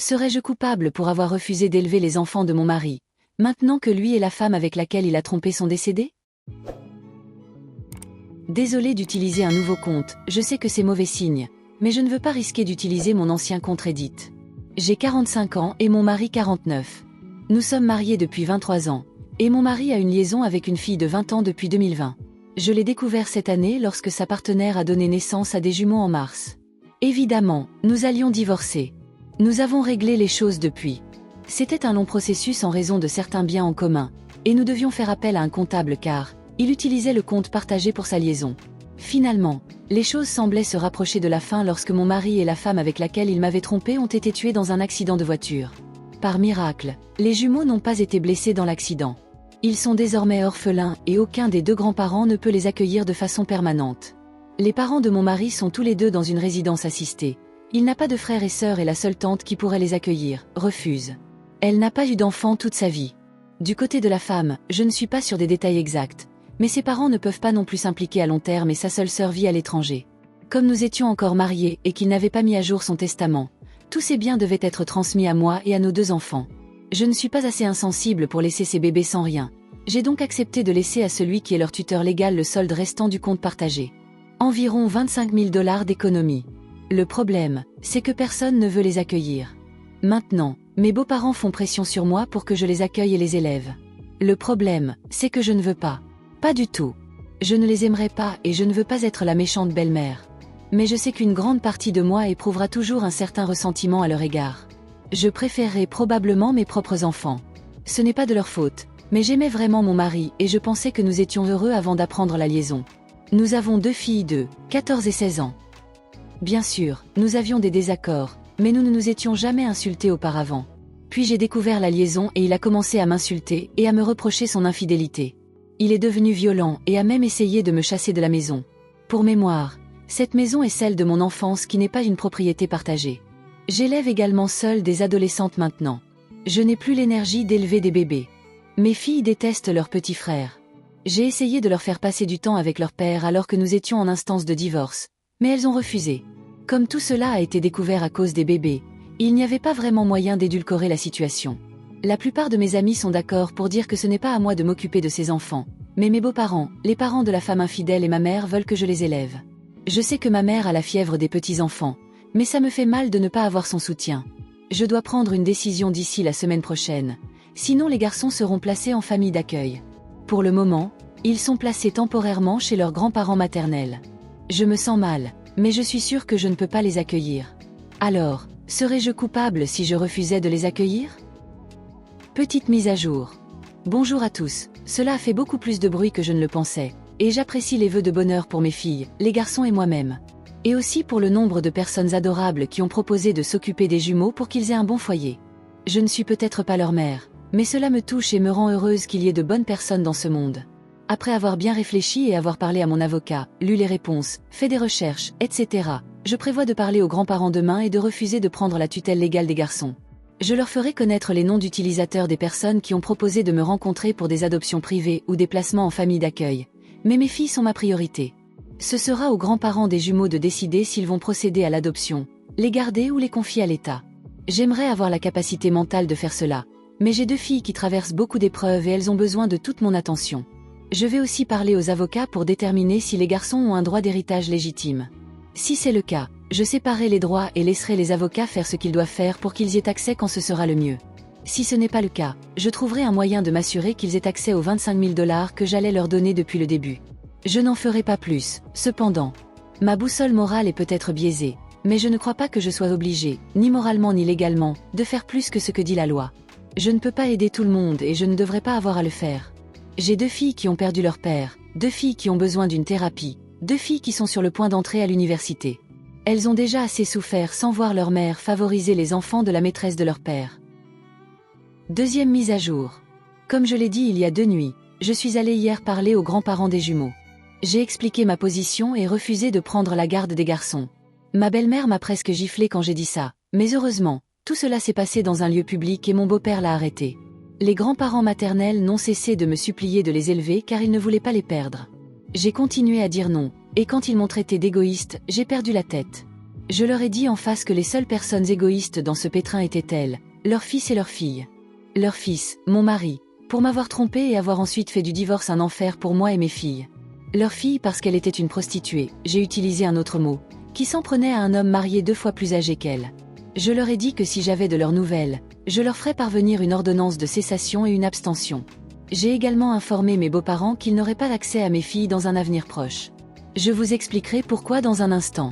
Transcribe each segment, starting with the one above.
Serais-je coupable pour avoir refusé d'élever les enfants de mon mari, maintenant que lui et la femme avec laquelle il a trompé sont décédés? Désolé d'utiliser un nouveau compte, je sais que c'est mauvais signe, mais je ne veux pas risquer d'utiliser mon ancien compte Reddit. J'ai 45 ans et mon mari 49. Nous sommes mariés depuis 23 ans, et mon mari a une liaison avec une fille de 20 ans depuis 2020. Je l'ai découvert cette année lorsque sa partenaire a donné naissance à des jumeaux en mars. Évidemment, nous allions divorcer. Nous avons réglé les choses depuis. C'était un long processus en raison de certains biens en commun, et nous devions faire appel à un comptable car il utilisait le compte partagé pour sa liaison. Finalement, les choses semblaient se rapprocher de la fin lorsque mon mari et la femme avec laquelle il m'avait trompé ont été tués dans un accident de voiture. Par miracle, les jumeaux n'ont pas été blessés dans l'accident. Ils sont désormais orphelins et aucun des deux grands-parents ne peut les accueillir de façon permanente. Les parents de mon mari sont tous les deux dans une résidence assistée. Il n'a pas de frères et sœurs et la seule tante qui pourrait les accueillir refuse. Elle n'a pas eu d'enfant toute sa vie. Du côté de la femme, je ne suis pas sur des détails exacts, mais ses parents ne peuvent pas non plus s'impliquer à long terme et sa seule sœur vit à l'étranger. Comme nous étions encore mariés et qu'il n'avait pas mis à jour son testament, tous ses biens devaient être transmis à moi et à nos deux enfants. Je ne suis pas assez insensible pour laisser ces bébés sans rien. J'ai donc accepté de laisser à celui qui est leur tuteur légal le solde restant du compte partagé. Environ 25 000 $ d'économie. Le problème, c'est que personne ne veut les accueillir. Maintenant, mes beaux-parents font pression sur moi pour que je les accueille et les élève. Le problème, c'est que je ne veux pas. Pas du tout. Je ne les aimerai pas et je ne veux pas être la méchante belle-mère. Mais je sais qu'une grande partie de moi éprouvera toujours un certain ressentiment à leur égard. Je préférerais probablement mes propres enfants. Ce n'est pas de leur faute, mais j'aimais vraiment mon mari et je pensais que nous étions heureux avant d'apprendre la liaison. Nous avons deux filles de 14 et 16 ans. Bien sûr, nous avions des désaccords, mais nous ne nous étions jamais insultés auparavant. Puis j'ai découvert la liaison et il a commencé à m'insulter et à me reprocher son infidélité. Il est devenu violent et a même essayé de me chasser de la maison. Pour mémoire, cette maison est celle de mon enfance qui n'est pas une propriété partagée. J'élève également seule des adolescentes maintenant. Je n'ai plus l'énergie d'élever des bébés. Mes filles détestent leurs petits frères. J'ai essayé de leur faire passer du temps avec leur père alors que nous étions en instance de divorce, mais elles ont refusé. Comme tout cela a été découvert à cause des bébés, il n'y avait pas vraiment moyen d'édulcorer la situation. La plupart de mes amis sont d'accord pour dire que ce n'est pas à moi de m'occuper de ces enfants, mais mes beaux-parents, les parents de la femme infidèle et ma mère veulent que je les élève. Je sais que ma mère a la fièvre des petits-enfants, mais ça me fait mal de ne pas avoir son soutien. Je dois prendre une décision d'ici la semaine prochaine, sinon les garçons seront placés en famille d'accueil. Pour le moment, ils sont placés temporairement chez leurs grands-parents maternels. Je me sens mal, mais je suis sûre que je ne peux pas les accueillir. Alors, serais-je coupable si je refusais de les accueillir? Petite mise à jour. Bonjour à tous, cela a fait beaucoup plus de bruit que je ne le pensais, et j'apprécie les vœux de bonheur pour mes filles, les garçons et moi-même. Et aussi pour le nombre de personnes adorables qui ont proposé de s'occuper des jumeaux pour qu'ils aient un bon foyer. Je ne suis peut-être pas leur mère, mais cela me touche et me rend heureuse qu'il y ait de bonnes personnes dans ce monde. Après avoir bien réfléchi et avoir parlé à mon avocat, lu les réponses, fait des recherches, etc., je prévois de parler aux grands-parents demain et de refuser de prendre la tutelle légale des garçons. Je leur ferai connaître les noms d'utilisateurs des personnes qui ont proposé de me rencontrer pour des adoptions privées ou des placements en famille d'accueil. Mais mes filles sont ma priorité. Ce sera aux grands-parents des jumeaux de décider s'ils vont procéder à l'adoption, les garder ou les confier à l'État. J'aimerais avoir la capacité mentale de faire cela, mais j'ai deux filles qui traversent beaucoup d'épreuves et elles ont besoin de toute mon attention. Je vais aussi parler aux avocats pour déterminer si les garçons ont un droit d'héritage légitime. Si c'est le cas, je séparerai les droits et laisserai les avocats faire ce qu'ils doivent faire pour qu'ils y aient accès quand ce sera le mieux. Si ce n'est pas le cas, je trouverai un moyen de m'assurer qu'ils aient accès aux 25 000 $ que j'allais leur donner depuis le début. Je n'en ferai pas plus, cependant. Ma boussole morale est peut-être biaisée, mais je ne crois pas que je sois obligée, ni moralement ni légalement, de faire plus que ce que dit la loi. Je ne peux pas aider tout le monde et je ne devrais pas avoir à le faire. J'ai deux filles qui ont perdu leur père, deux filles qui ont besoin d'une thérapie, deux filles qui sont sur le point d'entrer à l'université. Elles ont déjà assez souffert sans voir leur mère favoriser les enfants de la maîtresse de leur père. Deuxième mise à jour. Comme je l'ai dit il y a 2 nuits, je suis allée hier parler aux grands-parents des jumeaux. J'ai expliqué ma position et refusé de prendre la garde des garçons. Ma belle-mère m'a presque giflé quand j'ai dit ça, mais heureusement, tout cela s'est passé dans un lieu public et mon beau-père l'a arrêté. Les grands-parents maternels n'ont cessé de me supplier de les élever car ils ne voulaient pas les perdre. J'ai continué à dire non, et quand ils m'ont traité d'égoïste, j'ai perdu la tête. Je leur ai dit en face que les seules personnes égoïstes dans ce pétrin étaient elles, leur fils et leur fille. Leur fils, mon mari, pour m'avoir trompé et avoir ensuite fait du divorce un enfer pour moi et mes filles. Leur fille parce qu'elle était une prostituée, j'ai utilisé un autre mot, qui s'en prenait à un homme marié 2 fois plus âgé qu'elle. Je leur ai dit que si j'avais de leurs nouvelles, je leur ferais parvenir une ordonnance de cessation et une abstention. J'ai également informé mes beaux-parents qu'ils n'auraient pas accès à mes filles dans un avenir proche. Je vous expliquerai pourquoi dans un instant.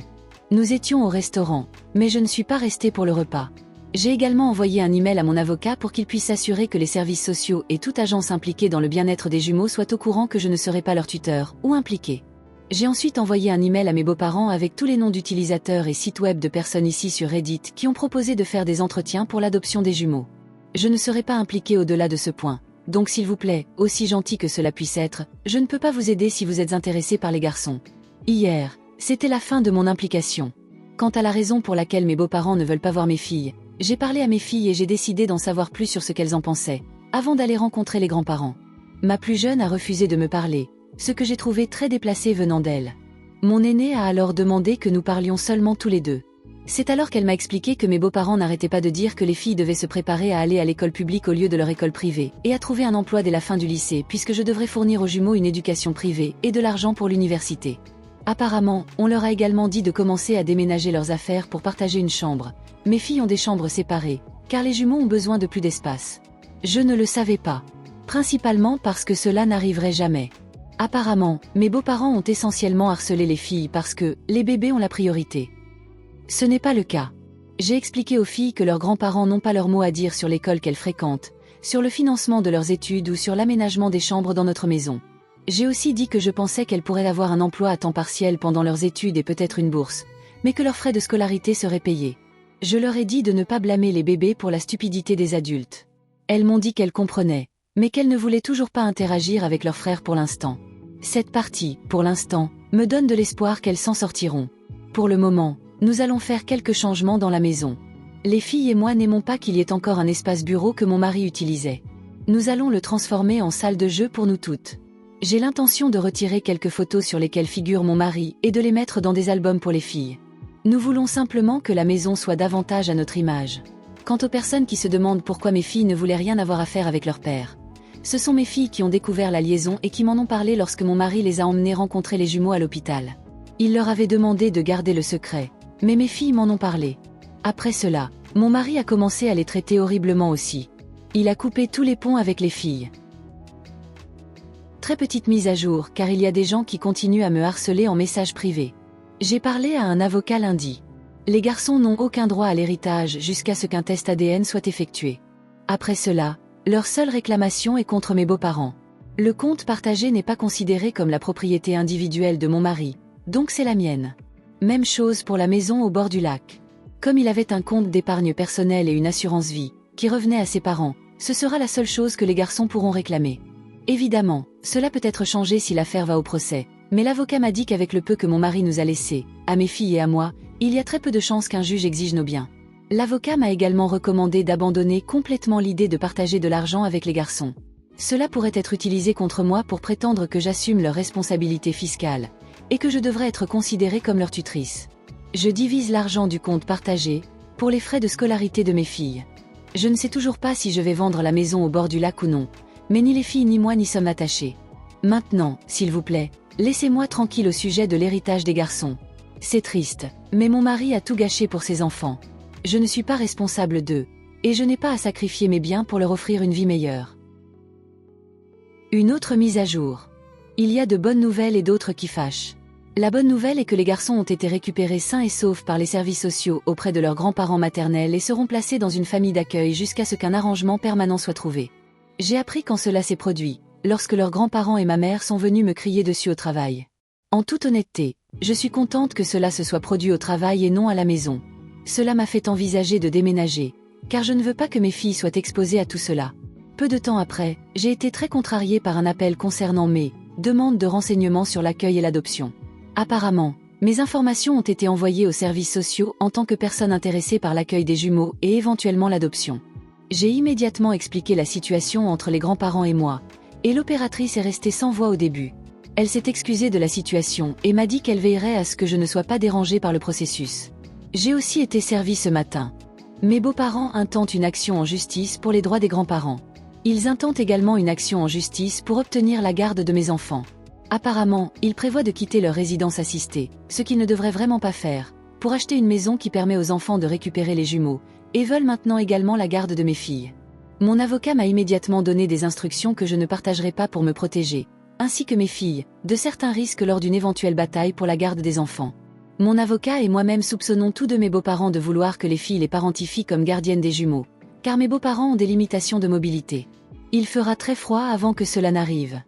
Nous étions au restaurant, mais je ne suis pas restée pour le repas. J'ai également envoyé un email à mon avocat pour qu'il puisse s'assurer que les services sociaux et toute agence impliquée dans le bien-être des jumeaux soient au courant que je ne serai pas leur tuteur, ou impliqué. J'ai ensuite envoyé un email à mes beaux-parents avec tous les noms d'utilisateurs et sites web de personnes ici sur Reddit qui ont proposé de faire des entretiens pour l'adoption des jumeaux. Je ne serai pas impliqué au-delà de ce point, donc s'il vous plaît, aussi gentil que cela puisse être, je ne peux pas vous aider si vous êtes intéressé par les garçons. Hier, c'était la fin de mon implication. Quant à la raison pour laquelle mes beaux-parents ne veulent pas voir mes filles, j'ai parlé à mes filles et j'ai décidé d'en savoir plus sur ce qu'elles en pensaient, avant d'aller rencontrer les grands-parents. Ma plus jeune a refusé de me parler, ce que j'ai trouvé très déplacé venant d'elle. Mon aînée a alors demandé que nous parlions seulement tous les deux. C'est alors qu'elle m'a expliqué que mes beaux-parents n'arrêtaient pas de dire que les filles devaient se préparer à aller à l'école publique au lieu de leur école privée, et à trouver un emploi dès la fin du lycée puisque je devrais fournir aux jumeaux une éducation privée et de l'argent pour l'université. Apparemment, on leur a également dit de commencer à déménager leurs affaires pour partager une chambre. Mes filles ont des chambres séparées, car les jumeaux ont besoin de plus d'espace. Je ne le savais pas. Principalement parce que cela n'arriverait jamais. Apparemment, mes beaux-parents ont essentiellement harcelé les filles parce que les bébés ont la priorité. Ce n'est pas le cas. J'ai expliqué aux filles que leurs grands-parents n'ont pas leur mot à dire sur l'école qu'elles fréquentent, sur le financement de leurs études ou sur l'aménagement des chambres dans notre maison. J'ai aussi dit que je pensais qu'elles pourraient avoir un emploi à temps partiel pendant leurs études et peut-être une bourse, mais que leurs frais de scolarité seraient payés. Je leur ai dit de ne pas blâmer les bébés pour la stupidité des adultes. Elles m'ont dit qu'elles comprenaient, mais qu'elles ne voulaient toujours pas interagir avec leurs frères pour l'instant. Cette partie, pour l'instant, me donne de l'espoir qu'elles s'en sortiront. Pour le moment, nous allons faire quelques changements dans la maison. Les filles et moi n'aimons pas qu'il y ait encore un espace bureau que mon mari utilisait. Nous allons le transformer en salle de jeu pour nous toutes. J'ai l'intention de retirer quelques photos sur lesquelles figure mon mari et de les mettre dans des albums pour les filles. Nous voulons simplement que la maison soit davantage à notre image. Quant aux personnes qui se demandent pourquoi mes filles ne voulaient rien avoir à faire avec leur père, ce sont mes filles qui ont découvert la liaison et qui m'en ont parlé lorsque mon mari les a emmenées rencontrer les jumeaux à l'hôpital. Il leur avait demandé de garder le secret, mais mes filles m'en ont parlé. Après cela, mon mari a commencé à les traiter horriblement aussi. Il a coupé tous les ponts avec les filles. Très petite mise à jour car il y a des gens qui continuent à me harceler en message privé. J'ai parlé à un avocat lundi. Les garçons n'ont aucun droit à l'héritage jusqu'à ce qu'un test ADN soit effectué. Après cela, leur seule réclamation est contre mes beaux-parents. Le compte partagé n'est pas considéré comme la propriété individuelle de mon mari, donc c'est la mienne. Même chose pour la maison au bord du lac. Comme il avait un compte d'épargne personnelle et une assurance vie, qui revenait à ses parents, ce sera la seule chose que les garçons pourront réclamer. Évidemment, cela peut être changé si l'affaire va au procès, mais l'avocat m'a dit qu'avec le peu que mon mari nous a laissé, à mes filles et à moi, il y a très peu de chances qu'un juge exige nos biens. L'avocat m'a également recommandé d'abandonner complètement l'idée de partager de l'argent avec les garçons. Cela pourrait être utilisé contre moi pour prétendre que j'assume leurs responsabilités fiscales, et que je devrais être considérée comme leur tutrice. Je divise l'argent du compte partagé, pour les frais de scolarité de mes filles. Je ne sais toujours pas si je vais vendre la maison au bord du lac ou non, mais ni les filles ni moi n'y sommes attachés. Maintenant, s'il vous plaît, laissez-moi tranquille au sujet de l'héritage des garçons. C'est triste, mais mon mari a tout gâché pour ses enfants. Je ne suis pas responsable d'eux, et je n'ai pas à sacrifier mes biens pour leur offrir une vie meilleure. Une autre mise à jour. Il y a de bonnes nouvelles et d'autres qui fâchent. La bonne nouvelle est que les garçons ont été récupérés sains et saufs par les services sociaux auprès de leurs grands-parents maternels et seront placés dans une famille d'accueil jusqu'à ce qu'un arrangement permanent soit trouvé. J'ai appris quand cela s'est produit, lorsque leurs grands-parents et ma mère sont venus me crier dessus au travail. En toute honnêteté, je suis contente que cela se soit produit au travail et non à la maison. Cela m'a fait envisager de déménager, car je ne veux pas que mes filles soient exposées à tout cela. Peu de temps après, j'ai été très contrariée par un appel concernant mes demandes de renseignements sur l'accueil et l'adoption. Apparemment, mes informations ont été envoyées aux services sociaux en tant que personne intéressée par l'accueil des jumeaux et éventuellement l'adoption. J'ai immédiatement expliqué la situation entre les grands-parents et moi, et l'opératrice est restée sans voix au début. Elle s'est excusée de la situation et m'a dit qu'elle veillerait à ce que je ne sois pas dérangée par le processus. J'ai aussi été servie ce matin. Mes beaux-parents intentent une action en justice pour les droits des grands-parents. Ils intentent également une action en justice pour obtenir la garde de mes enfants. Apparemment, ils prévoient de quitter leur résidence assistée, ce qu'ils ne devraient vraiment pas faire, pour acheter une maison qui permet aux enfants de récupérer les jumeaux, et veulent maintenant également la garde de mes filles. Mon avocat m'a immédiatement donné des instructions que je ne partagerai pas pour me protéger, ainsi que mes filles, de certains risques lors d'une éventuelle bataille pour la garde des enfants. Mon avocat et moi-même soupçonnons tous de mes beaux-parents de vouloir que les filles les parentifient comme gardiennes des jumeaux, car mes beaux-parents ont des limitations de mobilité. Il fera très froid avant que cela n'arrive.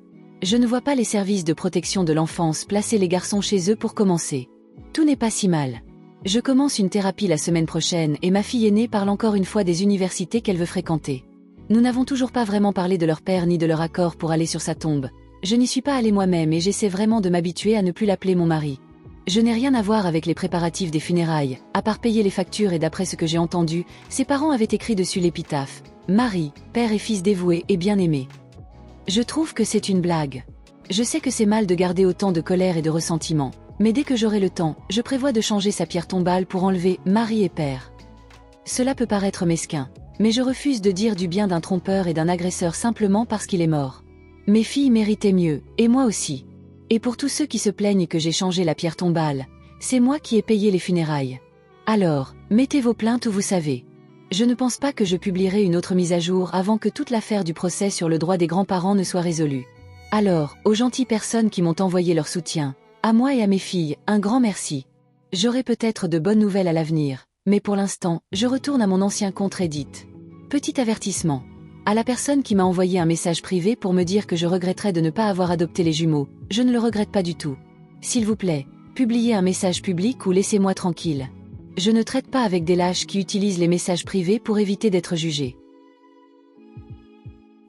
Je ne vois pas les services de protection de l'enfance placer les garçons chez eux pour commencer. Tout n'est pas si mal. Je commence une thérapie la semaine prochaine et ma fille aînée parle encore une fois des universités qu'elle veut fréquenter. Nous n'avons toujours pas vraiment parlé de leur père ni de leur accord pour aller sur sa tombe. Je n'y suis pas allée moi-même et j'essaie vraiment de m'habituer à ne plus l'appeler mon mari. Je n'ai rien à voir avec les préparatifs des funérailles, à part payer les factures et d'après ce que j'ai entendu, ses parents avaient écrit dessus l'épitaphe. Mari, père et fils dévoués et bien-aimés. Je trouve que c'est une blague. Je sais que c'est mal de garder autant de colère et de ressentiment, mais dès que j'aurai le temps, je prévois de changer sa pierre tombale pour enlever « mari et père ». Cela peut paraître mesquin, mais je refuse de dire du bien d'un trompeur et d'un agresseur simplement parce qu'il est mort. Mes filles méritaient mieux, et moi aussi. Et pour tous ceux qui se plaignent que j'ai changé la pierre tombale, c'est moi qui ai payé les funérailles. Alors, mettez vos plaintes où vous savez. Je ne pense pas que je publierai une autre mise à jour avant que toute l'affaire du procès sur le droit des grands-parents ne soit résolue. Alors, aux gentilles personnes qui m'ont envoyé leur soutien, à moi et à mes filles, un grand merci. J'aurai peut-être de bonnes nouvelles à l'avenir, mais pour l'instant, je retourne à mon ancien compte Reddit. Petit avertissement. À la personne qui m'a envoyé un message privé pour me dire que je regretterais de ne pas avoir adopté les jumeaux, je ne le regrette pas du tout. S'il vous plaît, publiez un message public ou laissez-moi tranquille. Je ne traite pas avec des lâches qui utilisent les messages privés pour éviter d'être jugés.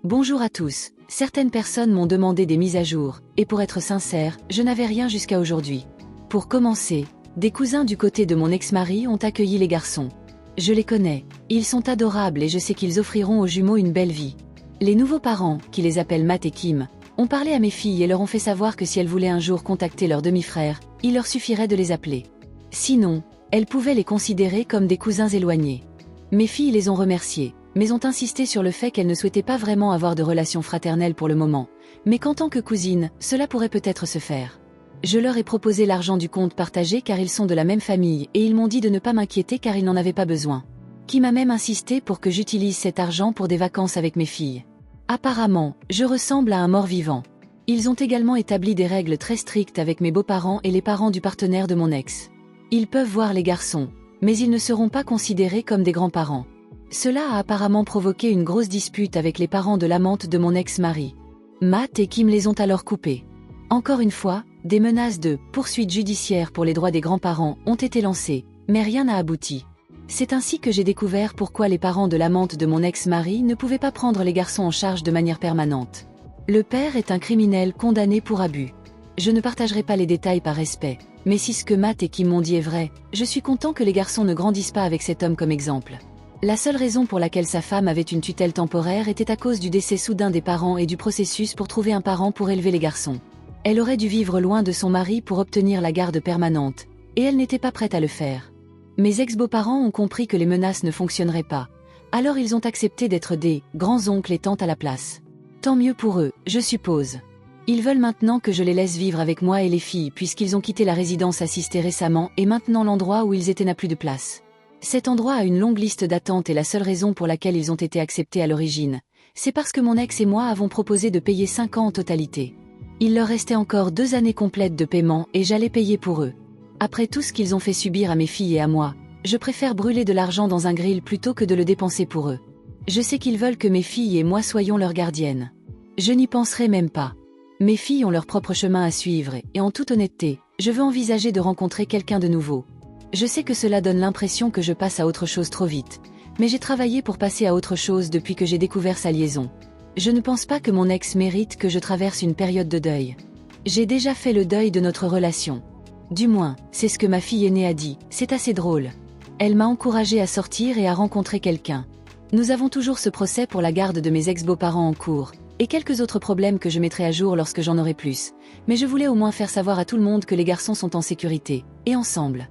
Bonjour à tous, certaines personnes m'ont demandé des mises à jour, et pour être sincère, je n'avais rien jusqu'à aujourd'hui. Pour commencer, des cousins du côté de mon ex-mari ont accueilli les garçons. Je les connais, ils sont adorables et je sais qu'ils offriront aux jumeaux une belle vie. Les nouveaux parents, qui les appellent Matt et Kim, ont parlé à mes filles et leur ont fait savoir que si elles voulaient un jour contacter leur demi-frère, il leur suffirait de les appeler. Sinon, elles pouvaient les considérer comme des cousins éloignés. Mes filles les ont remerciés, mais ont insisté sur le fait qu'elles ne souhaitaient pas vraiment avoir de relations fraternelles pour le moment, mais qu'en tant que cousines, cela pourrait peut-être se faire. Je leur ai proposé l'argent du compte partagé car ils sont de la même famille et ils m'ont dit de ne pas m'inquiéter car ils n'en avaient pas besoin. Qui m'a même insisté pour que j'utilise cet argent pour des vacances avec mes filles. Apparemment, je ressemble à un mort-vivant. Ils ont également établi des règles très strictes avec mes beaux-parents et les parents du partenaire de mon ex. Ils peuvent voir les garçons, mais ils ne seront pas considérés comme des grands-parents. Cela a apparemment provoqué une grosse dispute avec les parents de l'amante de mon ex-mari. Matt et Kim les ont alors coupés. Encore une fois, des menaces de poursuites judiciaires pour les droits des grands-parents ont été lancées, mais rien n'a abouti. C'est ainsi que j'ai découvert pourquoi les parents de l'amante de mon ex-mari ne pouvaient pas prendre les garçons en charge de manière permanente. Le père est un criminel condamné pour abus. Je ne partagerai pas les détails par respect, mais si ce que Matt et Kim m'ont dit est vrai, je suis content que les garçons ne grandissent pas avec cet homme comme exemple. La seule raison pour laquelle sa femme avait une tutelle temporaire était à cause du décès soudain des parents et du processus pour trouver un parent pour élever les garçons. Elle aurait dû vivre loin de son mari pour obtenir la garde permanente, et elle n'était pas prête à le faire. Mes ex-beaux-parents ont compris que les menaces ne fonctionneraient pas, alors ils ont accepté d'être des grands-oncles et tantes à la place. Tant mieux pour eux, je suppose. Ils veulent maintenant que je les laisse vivre avec moi et les filles puisqu'ils ont quitté la résidence assistée récemment et maintenant l'endroit où ils étaient n'a plus de place. Cet endroit a une longue liste d'attente et la seule raison pour laquelle ils ont été acceptés à l'origine, c'est parce que mon ex et moi avons proposé de payer 5 ans en totalité. Il leur restait encore 2 années complètes de paiement et j'allais payer pour eux. Après tout ce qu'ils ont fait subir à mes filles et à moi, je préfère brûler de l'argent dans un grill plutôt que de le dépenser pour eux. Je sais qu'ils veulent que mes filles et moi soyons leurs gardiennes. Je n'y penserai même pas. Mes filles ont leur propre chemin à suivre et en toute honnêteté, je veux envisager de rencontrer quelqu'un de nouveau. Je sais que cela donne l'impression que je passe à autre chose trop vite, mais j'ai travaillé pour passer à autre chose depuis que j'ai découvert sa liaison. Je ne pense pas que mon ex mérite que je traverse une période de deuil. J'ai déjà fait le deuil de notre relation. Du moins, c'est ce que ma fille aînée a dit, c'est assez drôle. Elle m'a encouragée à sortir et à rencontrer quelqu'un. Nous avons toujours ce procès pour la garde de mes ex-beaux-parents en cours, et quelques autres problèmes que je mettrai à jour lorsque j'en aurai plus, mais je voulais au moins faire savoir à tout le monde que les garçons sont en sécurité, et ensemble.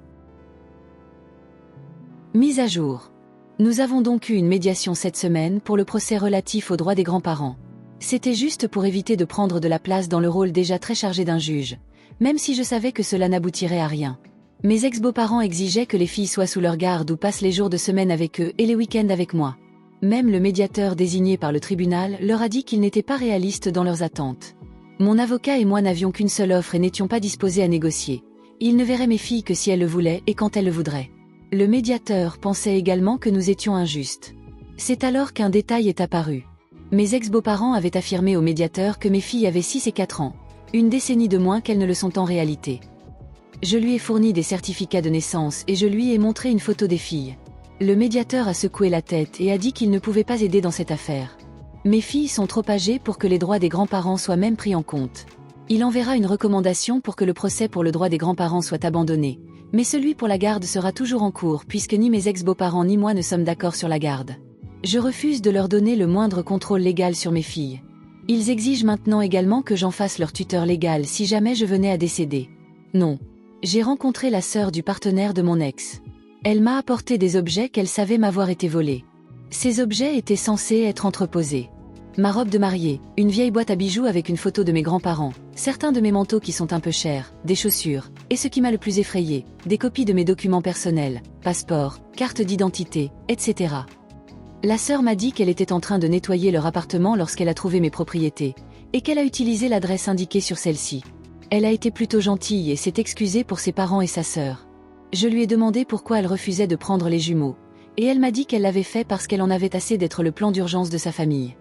Mise à jour. Nous avons donc eu une médiation cette semaine pour le procès relatif aux droits des grands-parents. C'était juste pour éviter de prendre de la place dans le rôle déjà très chargé d'un juge, même si je savais que cela n'aboutirait à rien. Mes ex-beaux-parents exigeaient que les filles soient sous leur garde ou passent les jours de semaine avec eux et les week-ends avec moi. Même le médiateur désigné par le tribunal leur a dit qu'ils n'étaient pas réalistes dans leurs attentes. Mon avocat et moi n'avions qu'une seule offre et n'étions pas disposés à négocier. Il ne verrait mes filles que si elles le voulaient et quand elles le voudraient. Le médiateur pensait également que nous étions injustes. C'est alors qu'un détail est apparu. Mes ex-beaux-parents avaient affirmé au médiateur que mes filles avaient 6 et 4 ans, une décennie de moins qu'elles ne le sont en réalité. Je lui ai fourni des certificats de naissance et je lui ai montré une photo des filles. Le médiateur a secoué la tête et a dit qu'il ne pouvait pas aider dans cette affaire. Mes filles sont trop âgées pour que les droits des grands-parents soient même pris en compte. Il enverra une recommandation pour que le procès pour le droit des grands-parents soit abandonné, mais celui pour la garde sera toujours en cours puisque ni mes ex-beaux-parents ni moi ne sommes d'accord sur la garde. Je refuse de leur donner le moindre contrôle légal sur mes filles. Ils exigent maintenant également que j'en fasse leur tuteur légal si jamais je venais à décéder. Non. J'ai rencontré la sœur du partenaire de mon ex. Elle m'a apporté des objets qu'elle savait m'avoir été volés. Ces objets étaient censés être entreposés. Ma robe de mariée, une vieille boîte à bijoux avec une photo de mes grands-parents, certains de mes manteaux qui sont un peu chers, des chaussures, et ce qui m'a le plus effrayé, des copies de mes documents personnels, passeport, carte d'identité, etc. La sœur m'a dit qu'elle était en train de nettoyer leur appartement lorsqu'elle a trouvé mes propriétés, et qu'elle a utilisé l'adresse indiquée sur celle-ci. Elle a été plutôt gentille et s'est excusée pour ses parents et sa sœur. Je lui ai demandé pourquoi elle refusait de prendre les jumeaux, et elle m'a dit qu'elle l'avait fait parce qu'elle en avait assez d'être le plan d'urgence de sa famille.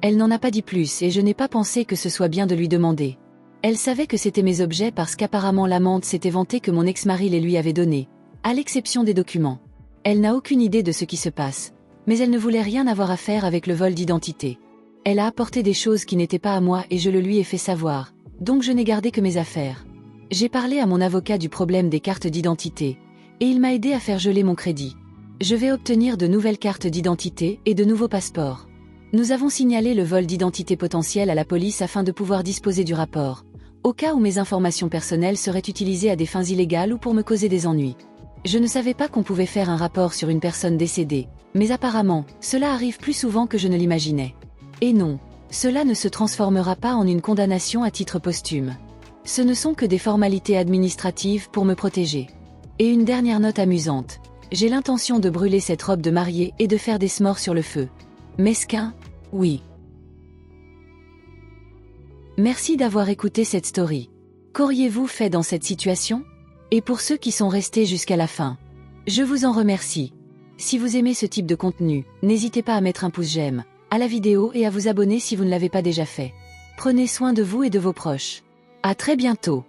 Elle n'en a pas dit plus et je n'ai pas pensé que ce soit bien de lui demander. Elle savait que c'était mes objets parce qu'apparemment l'amante s'était vantée que mon ex-mari les lui avait donnés, à l'exception des documents. Elle n'a aucune idée de ce qui se passe, mais elle ne voulait rien avoir à faire avec le vol d'identité. Elle a apporté des choses qui n'étaient pas à moi et je le lui ai fait savoir, donc je n'ai gardé que mes affaires. J'ai parlé à mon avocat du problème des cartes d'identité, et il m'a aidé à faire geler mon crédit. Je vais obtenir de nouvelles cartes d'identité et de nouveaux passeports. Nous avons signalé le vol d'identité potentiel à la police afin de pouvoir disposer du rapport, au cas où mes informations personnelles seraient utilisées à des fins illégales ou pour me causer des ennuis. Je ne savais pas qu'on pouvait faire un rapport sur une personne décédée, mais apparemment, cela arrive plus souvent que je ne l'imaginais. Et non, cela ne se transformera pas en une condamnation à titre posthume. Ce ne sont que des formalités administratives pour me protéger. Et une dernière note amusante. J'ai l'intention de brûler cette robe de mariée et de faire des s'mores sur le feu. Mesquin? Oui. Merci d'avoir écouté cette story. Qu'auriez-vous fait dans cette situation? Et pour ceux qui sont restés jusqu'à la fin, je vous en remercie. Si vous aimez ce type de contenu, n'hésitez pas à mettre un pouce j'aime à la vidéo et à vous abonner si vous ne l'avez pas déjà fait. Prenez soin de vous et de vos proches. À très bientôt.